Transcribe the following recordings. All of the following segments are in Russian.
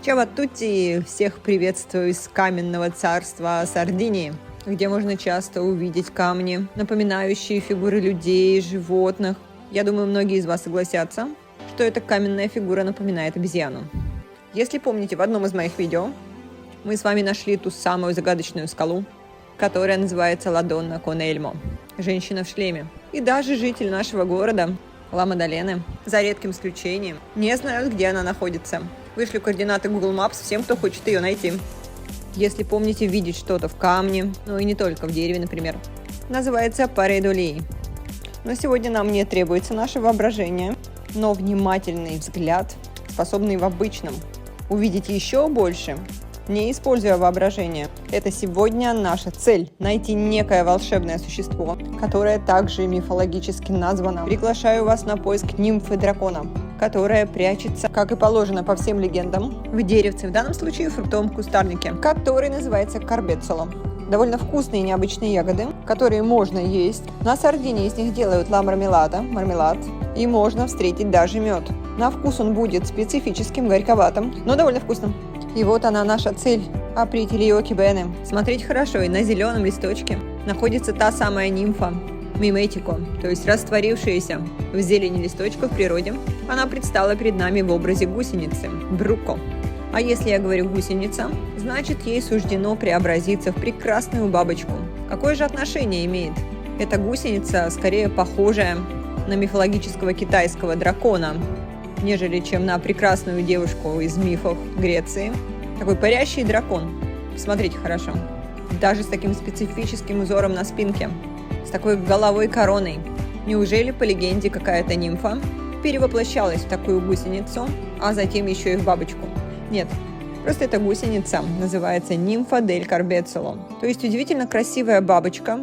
Чао тутти! Всех приветствую из каменного царства Сардинии, где можно часто увидеть камни, напоминающие фигуры людей, животных. Я думаю, многие из вас согласятся, что эта каменная фигура напоминает обезьяну. Если помните, в одном из моих видео мы с вами нашли ту самую загадочную скалу, которая называется Ладонна кон Эльмо, женщина в шлеме. И даже жители нашего города Ла-Мадалены, за редким исключением, не знают, где она находится. Вышлю координаты Google Maps всем, кто хочет ее найти. Если помните, видеть что-то в камне, ну и не только в дереве, например, называется парейдолей. Но сегодня нам не требуется наше воображение, но внимательный взгляд, способный в обычном увидеть еще больше, не используя воображение. Это сегодня наша цель – найти некое волшебное существо, которое также мифологически названо. Приглашаю вас на поиск нимфы дракона, которая прячется, как и положено по всем легендам, в деревце, в данном случае в фруктовом кустарнике, который называется карбецоло. Довольно вкусные и необычные ягоды, которые можно есть. На Сардинии из них делают мармелад, и можно встретить даже мед. На вкус он будет специфическим, горьковатым, но довольно вкусным. И вот она, наша цель – Апритилиоки Бене. Смотрите хорошо, и на зеленом листочке находится та самая нимфа миметико, то есть растворившаяся в зелени листочка в природе. Она предстала перед нами в образе гусеницы – Бруко. А если я говорю гусеница, значит ей суждено преобразиться в прекрасную бабочку. Какое же отношение имеет эта гусеница, скорее похожая на мифологического китайского дракона, нежели чем на прекрасную девушку из мифов Греции? Такой парящий дракон. Смотрите хорошо. Даже с таким специфическим узором на спинке, с такой головой-короной. Неужели по легенде какая-то нимфа перевоплощалась в такую гусеницу, а затем еще и в бабочку? Нет, просто эта гусеница называется нимфа дель карбецоло. То есть удивительно красивая бабочка,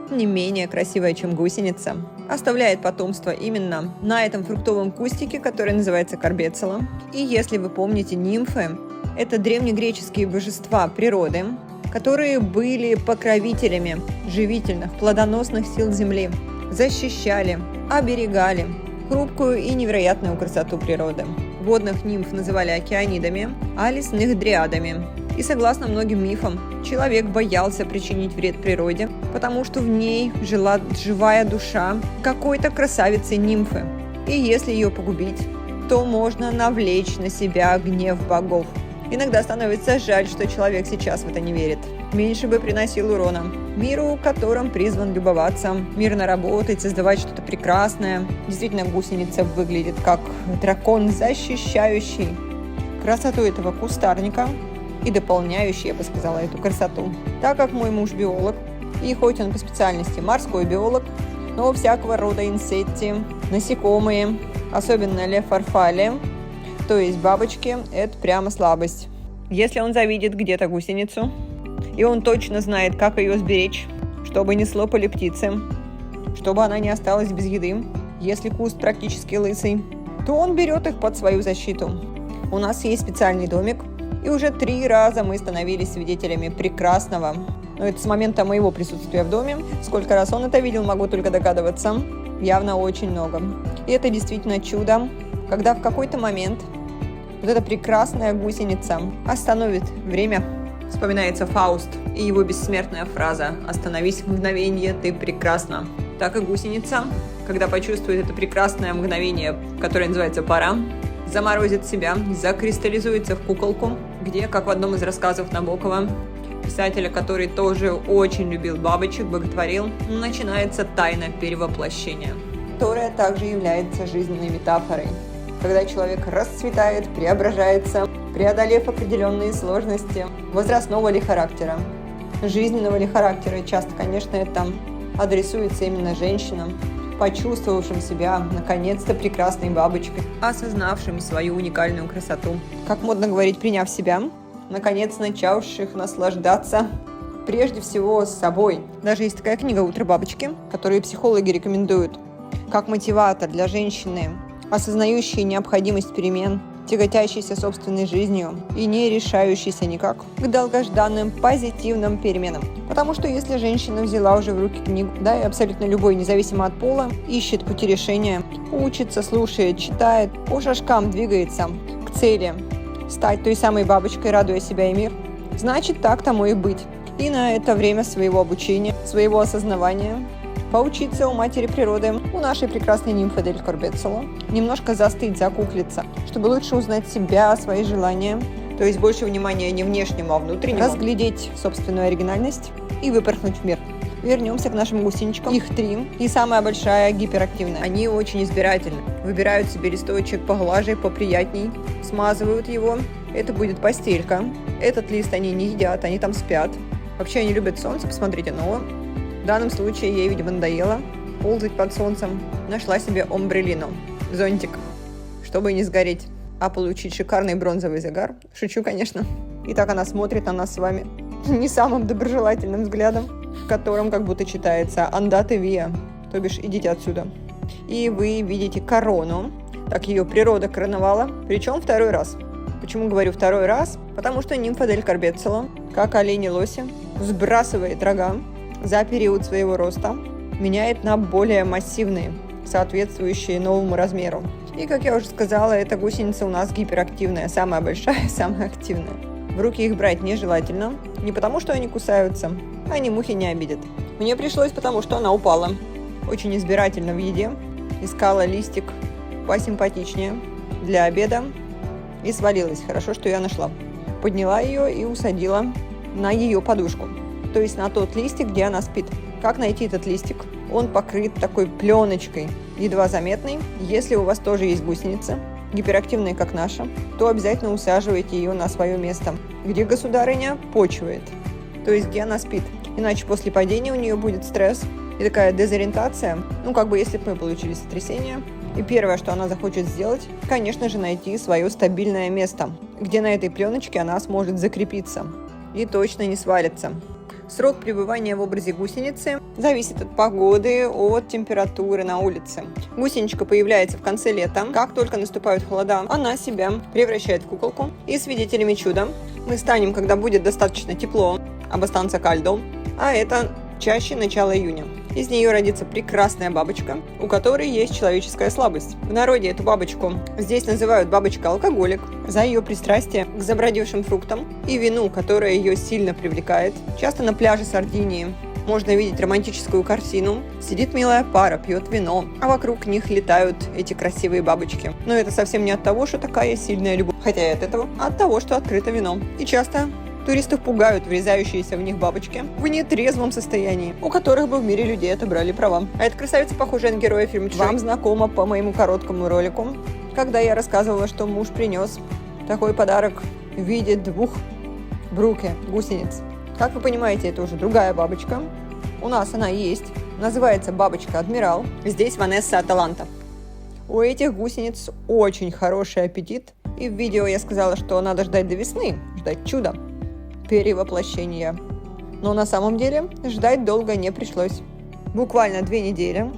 не менее красивая, чем гусеница, оставляет потомство именно на этом фруктовом кустике, который называется карбецоло. И если вы помните, нимфы – это древнегреческие божества природы, которые были покровителями живительных, плодоносных сил земли, защищали, оберегали хрупкую и невероятную красоту природы. Водных нимф называли океанидами, а лесных – дриадами. И согласно многим мифам, человек боялся причинить вред природе, потому что в ней жила живая душа какой-то красавицы-нимфы. И если ее погубить, то можно навлечь на себя гнев богов. Иногда становится жаль, что человек сейчас в это не верит. Меньше бы приносил урона миру, которым призван любоваться, мирно работать, создавать что-то прекрасное. Действительно, гусеница выглядит как дракон, защищающий красоту этого кустарника и дополняющий, я бы сказала, эту красоту. Так как мой муж биолог, и хоть он по специальности морской биолог, но всякого рода инсекти, насекомые, особенно лефарфали, то есть бабочки, это прямо слабость. Если он завидит где-то гусеницу, и он точно знает, как ее сберечь, чтобы не слопали птицы, чтобы она не осталась без еды, если куст практически лысый, то он берет их под свою защиту. У нас есть специальный домик, и уже 3 раза мы становились свидетелями прекрасного. Но это с момента моего присутствия в доме. Сколько раз он это видел, могу только догадываться. Явно очень много. И это действительно чудо, когда в какой-то момент вот эта прекрасная гусеница остановит время. Вспоминается Фауст и его бессмертная фраза «Остановись в мгновение, ты прекрасна». Так и гусеница, когда почувствует это прекрасное мгновение, которое называется «пора», заморозит себя, закристаллизуется в куколку, где, как в одном из рассказов Набокова, писателя, который тоже очень любил бабочек, боготворил, начинается тайна перевоплощения, которая также является жизненной метафорой. Когда человек расцветает, преображается, преодолев определенные сложности возрастного ли характера, жизненного ли характера. Часто, конечно, это адресуется именно женщинам, почувствовавшим себя, наконец-то, прекрасной бабочкой, осознавшим свою уникальную красоту. Как модно говорить, приняв себя, наконец начавших наслаждаться прежде всего с собой. Даже есть такая книга «Утро бабочки», которую психологи рекомендуют как мотиватор для женщины, осознающей необходимость перемен, тяготящейся собственной жизнью и не решающейся никак к долгожданным позитивным переменам. Потому что если женщина взяла уже в руки книгу, да, и абсолютно любой, независимо от пола, ищет пути решения, учится, слушает, читает, по шажкам двигается к цели, стать той самой бабочкой, радуя себя и мир, значит, так тому и быть. И на это время своего обучения, своего осознавания поучиться у матери природы, у нашей прекрасной нимфы Дель Корбеццоло, немножко застыть, закуклиться, чтобы лучше узнать себя, свои желания, то есть больше внимания не внешнему, а внутреннему, разглядеть собственную оригинальность и выпорхнуть в мир. Вернемся к нашим гусеничкам. Их 3. И самая большая гиперактивная. Они очень избирательны. Выбирают себе листочек поглаже, поприятней, смазывают его. Это будет постелька. Этот лист они не едят, они там спят. Вообще они любят солнце, посмотрите, но в данном случае ей, видимо, надоело ползать под солнцем. Нашла себе омбрелину, зонтик, чтобы не сгореть, а получить шикарный бронзовый загар. Шучу, конечно. И так она смотрит на нас с вами не самым доброжелательным взглядом, в котором как будто читается «Андате виа», то бишь «идите отсюда». И вы видите корону, так ее природа короновала, причем второй раз. Почему говорю второй раз? Потому что нимфа Дель Корбеццоло, как олени лоси, сбрасывает рога за период своего роста, меняет на более массивные, соответствующие новому размеру. И, как я уже сказала, эта гусеница у нас гиперактивная, самая большая, самая активная. В руки их брать нежелательно, не потому что они кусаются, они мухи не обидят. Мне пришлось, потому что она упала. Очень избирательно в еде, искала листик посимпатичнее для обеда и свалилась. Хорошо, что я нашла. Подняла ее и усадила на ее подушку, то есть на тот листик, где она спит. Как найти этот листик? Он покрыт такой пленочкой, едва заметной. Если у вас тоже есть гусеница, гиперактивная, как наша, то обязательно усаживайте ее на свое место, где государыня почивает, то есть где она спит. Иначе после падения у нее будет стресс и такая дезориентация. Если бы мы получили сотрясение. И первое, что она захочет сделать, конечно же, найти свое стабильное место, где на этой пленочке она сможет закрепиться и точно не свалится. Срок пребывания в образе гусеницы зависит от погоды, от температуры на улице. Гусеничка появляется в конце лета. Как только наступают холода, она себя превращает в куколку. И свидетелями чуда мы станем, когда будет достаточно тепло, аббастанца кальдо, а это чаще начало июня. Из нее родится прекрасная бабочка, у которой есть человеческая слабость. В народе эту бабочку здесь называют бабочка-алкоголик за ее пристрастие к забродившим фруктам и вину, которое ее сильно привлекает. Часто на пляже Сардинии можно видеть романтическую картину. Сидит милая пара, пьет вино, а вокруг них летают эти красивые бабочки. Но это совсем не от того, что такая сильная любовь, хотя и от этого, а от того, что открыто вино. И часто туристов пугают врезающиеся в них бабочки в нетрезвом состоянии, у которых бы в мире людей отобрали права. А эта красавица, похожая на героя фильма «Чужой», вам знакома по моему короткому ролику, когда я рассказывала, что муж принес такой подарок в виде 2 бруке гусениц. Как вы понимаете, это уже другая бабочка. У нас она есть. Называется бабочка-адмирал. Здесь Ванесса Аталанта. У этих гусениц очень хороший аппетит. И в видео я сказала, что надо ждать до весны, ждать чуда, перевоплощения. Но на самом деле ждать долго не пришлось. Буквально 2 недели.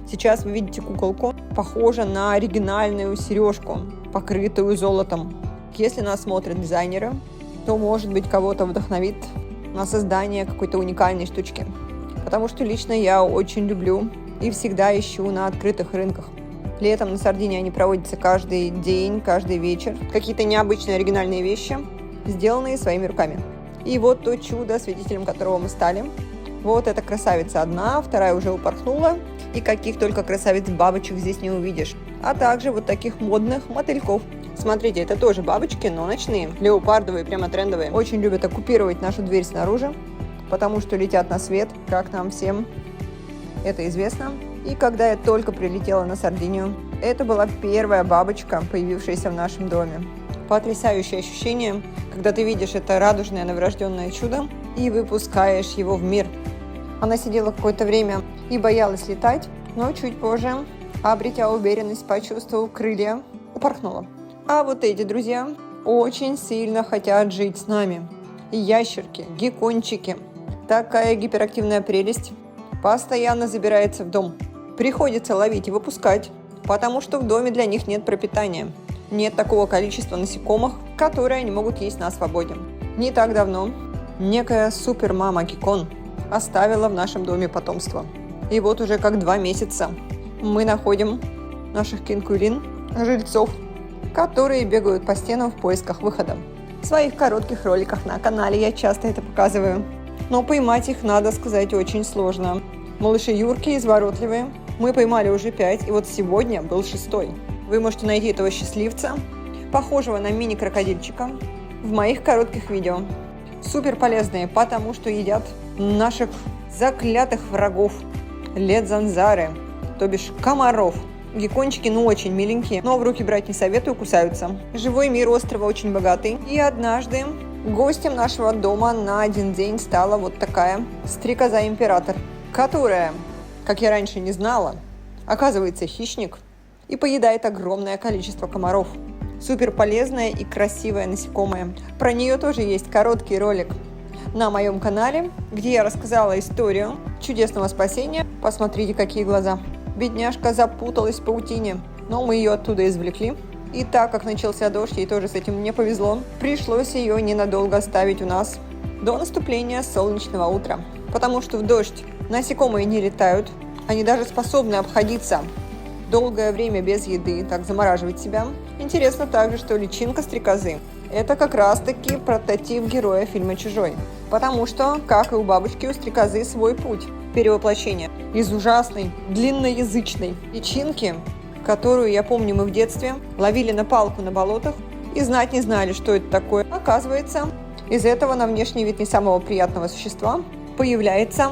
Сейчас вы видите куколку, похожа на оригинальную сережку, покрытую золотом. Если нас смотрят дизайнеры, то, может быть, кого-то вдохновит на создание какой-то уникальной штучки. Потому что лично я очень люблю и всегда ищу на открытых рынках. Летом на Сардинии они проводятся каждый день, каждый вечер. Какие-то необычные оригинальные вещи, сделанные своими руками. И вот то чудо, свидетелем которого мы стали. Вот эта красавица одна, вторая уже упорхнула. И каких только красавиц-бабочек здесь не увидишь. А также вот таких модных мотыльков. Смотрите, это тоже бабочки, но ночные, леопардовые, прямо трендовые. Очень любят оккупировать нашу дверь снаружи, потому что летят на свет, как нам всем это известно. И когда я только прилетела на Сардинию, это была первая бабочка, появившаяся в нашем доме. Потрясающее ощущение, когда ты видишь это радужное новорожденное чудо и выпускаешь его в мир. Она сидела какое-то время и боялась летать, но чуть позже, обретя уверенность, почувствовав крылья, упорхнула. А вот эти друзья очень сильно хотят жить с нами. Ящерки, геккончики. Такая гиперактивная прелесть постоянно забирается в дом. Приходится ловить и выпускать, потому что в доме для них нет пропитания. Нет такого количества насекомых, которые они могут есть на свободе. Не так давно некая супермама геккон оставила в нашем доме потомство. И вот уже как 2 месяца мы находим наших кинкулин, жильцов которые бегают по стенам в поисках выхода. В своих коротких роликах на канале я часто это показываю, но поймать их, надо сказать, очень сложно. Малыши юркие, изворотливые. Мы поймали уже 5, и вот сегодня был 6-й. Вы можете найти этого счастливца, похожего на мини-крокодильчика, в моих коротких видео. Супер полезные, потому что едят наших заклятых врагов, ледзанзары, то бишь комаров. Геккончики, очень миленькие, но в руки брать не советую, кусаются. Живой мир острова очень богатый. И однажды гостем нашего дома на один день стала вот такая стрекоза-император, которая, как я раньше не знала, оказывается хищник и поедает огромное количество комаров. Супер полезное и красивое насекомое. Про нее тоже есть короткий ролик на моем канале, где я рассказала историю чудесного спасения. Посмотрите, какие глаза. Бедняжка запуталась в паутине, но мы ее оттуда извлекли. И так как начался дождь, ей тоже с этим не повезло, пришлось ее ненадолго оставить у нас до наступления солнечного утра. Потому что в дождь насекомые не летают, они даже способны обходиться долгое время без еды, так замораживать себя. Интересно также, что личинка стрекозы – это как раз-таки прототип героя фильма «Чужой». Потому что, как и у бабочки, у стрекозы свой путь перевоплощения из ужасной, длинноязычной личинки, которую, я помню, мы в детстве ловили на палку на болотах и знать не знали, что это такое. Оказывается, из этого на внешний вид не самого приятного существа появляется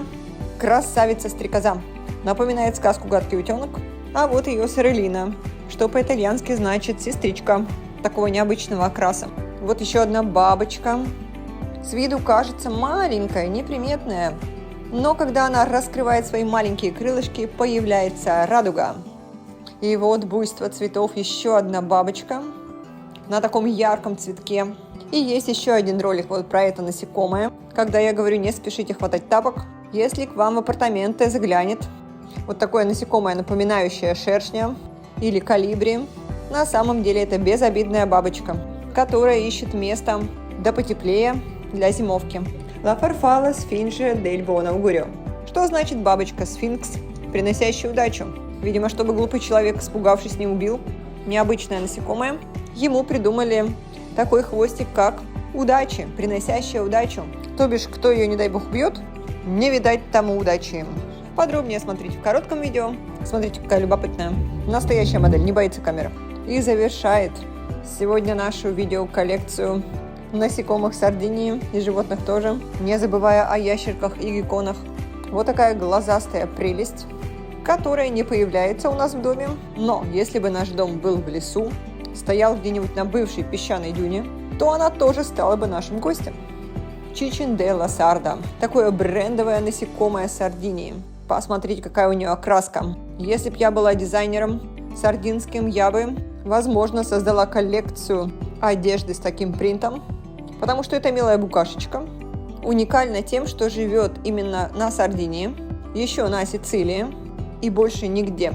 красавица-стрекоза. Напоминает сказку «Гадкий утенок», а вот ее Сорелина, что по-итальянски значит «сестричка» такого необычного окраса. Вот еще одна бабочка. С виду кажется маленькая, неприметная, но когда она раскрывает свои маленькие крылышки, появляется радуга. И вот буйство цветов, еще одна бабочка на таком ярком цветке. И есть еще один ролик вот про это насекомое, когда я говорю, не спешите хватать тапок. Если к вам в апартаменты заглянет вот такое насекомое, напоминающее шершня или колибри, на самом деле это безобидная бабочка, которая ищет место да потеплее для зимовки. La farfalla sfinge del buon augurio. Что значит бабочка-сфинкс, приносящая удачу? Видимо, чтобы глупый человек, испугавшись, не убил необычное насекомое, ему придумали такой хвостик, как удачи, приносящая удачу. То бишь, кто ее, не дай бог, бьет, не видать тому удачи. Подробнее смотрите в коротком видео. Смотрите, какая любопытная. Настоящая модель, не боится камеры. И завершает сегодня нашу видеоколлекцию насекомых Сардинии и животных тоже, не забывая о ящерках и гекконах. Вот такая глазастая прелесть, которая не появляется у нас в доме. Но если бы наш дом был в лесу, стоял где-нибудь на бывшей песчаной дюне, то она тоже стала бы нашим гостем. Чичинделла сарда. Такое брендовое насекомое Сардинии. Посмотрите, какая у нее окраска. Если бы я была дизайнером сардинским, я бы, возможно, создала коллекцию одежды с таким принтом, потому что это милая букашечка. Уникальна тем, что живет именно на Сардинии, еще на Сицилии и больше нигде.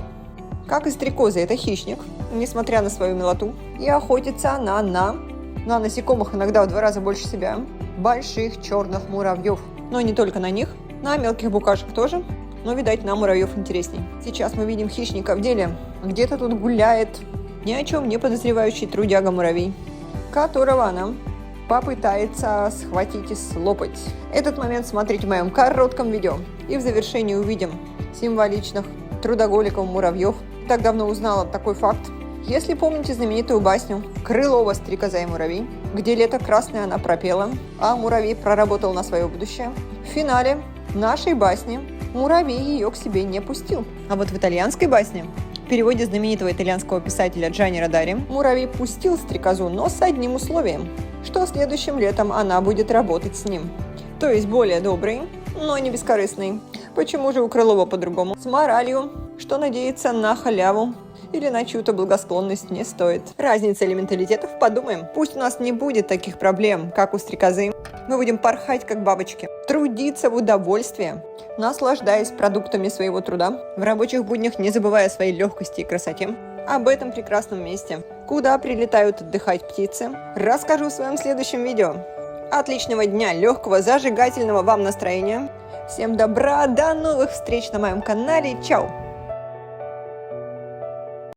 Как и стрекоза, это хищник, несмотря на свою милоту, и охотится она на насекомых, иногда в 2 раза больше себя, больших черных муравьев. Но не только на них, на мелких букашек тоже, но, видать, на муравьев интересней. Сейчас мы видим хищника в деле. Где-то тут гуляет ни о чем не подозревающий трудяга-муравей, которого она попытается схватить и слопать. Этот момент смотрите в моем коротком видео. И в завершении увидим символичных трудоголиков-муравьев. Так давно узнала такой факт. Если помните знаменитую басню «Крылова стрекоза и муравей», где лето красное она пропела, а муравей проработал на свое будущее, в финале нашей басни муравей ее к себе не пустил. А вот в итальянской басне, в переводе знаменитого итальянского писателя Джани Родари, муравей пустил стрекозу, но с одним условием, что следующим летом она будет работать с ним. То есть более добрый, но не бескорыстный. Почему же у Крылова по-другому? С моралью, что надеяться на халяву или на чью-то благосклонность не стоит. Разница ли менталитетов? Подумаем. Пусть у нас не будет таких проблем, как у стрекозы. Мы будем порхать, как бабочки, трудиться в удовольствие, наслаждаясь продуктами своего труда, в рабочих буднях не забывая о своей легкости и красоте. Об этом прекрасном месте, куда прилетают отдыхать птицы, расскажу в своем следующем видео. Отличного дня, легкого, зажигательного вам настроения. Всем добра, до новых встреч на моем канале. Чао!